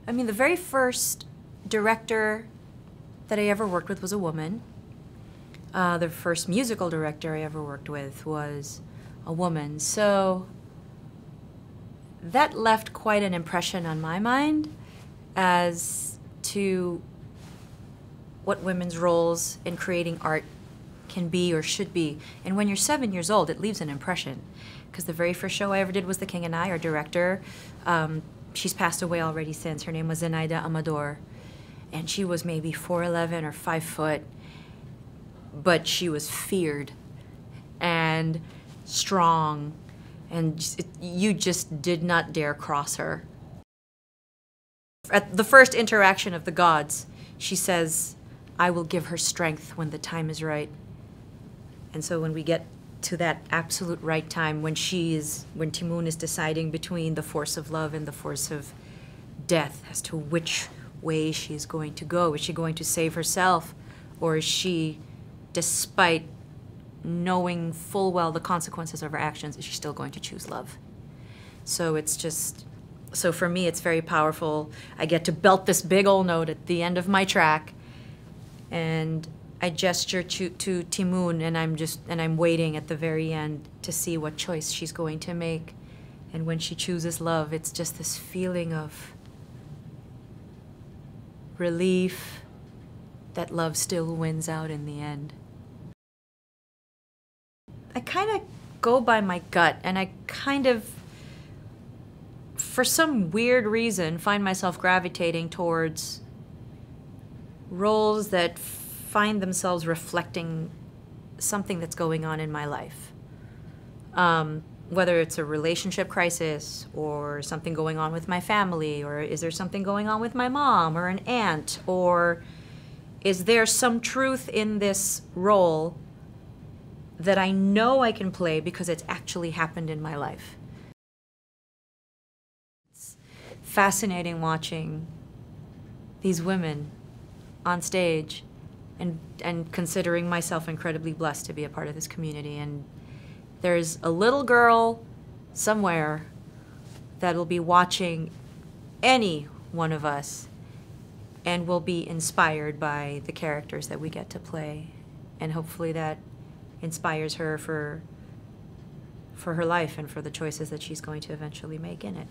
I mean, the very first director that I ever worked with was a woman. The first musical director I ever worked with was a woman. So that left quite an impression on my mind as to what women's roles in creating art can be or should be. And when you're 7 years old, it leaves an impression. Because the very first show I ever did was The King and I, our director. She's passed away already since. Her name was Zenaida Amador. And she was maybe 4'11" or 5 foot. But she was feared and strong. And you just did not dare cross her. At the first interaction of the gods, she says, I will give her strength when the time is right. And so when we get to that absolute right time, when Ti-Moon is deciding between the force of love and the force of death as to which way she's going to go, is she going to save herself, or is she, despite knowing full well the consequences of her actions, is she still going to choose love? So it's just, so for me it's very powerful. I get to belt this big old note at the end of my track, and I gesture to Ti-Moon, and I'm waiting at the very end to see what choice she's going to make. And when she chooses love, it's just this feeling of relief that love still wins out in the end. I kind of go by my gut, and I kind of, for some weird reason, find myself gravitating towards roles that find themselves reflecting something that's going on in my life. Whether it's a relationship crisis, or something going on with my family, or is there something going on with my mom or an aunt, or is there some truth in this role that I know I can play because it's actually happened in my life. It's fascinating watching these women on stage and considering myself incredibly blessed to be a part of this community. And there's a little girl somewhere that will be watching any one of us and will be inspired by the characters that we get to play. And hopefully that inspires her for her life and for the choices that she's going to eventually make in it.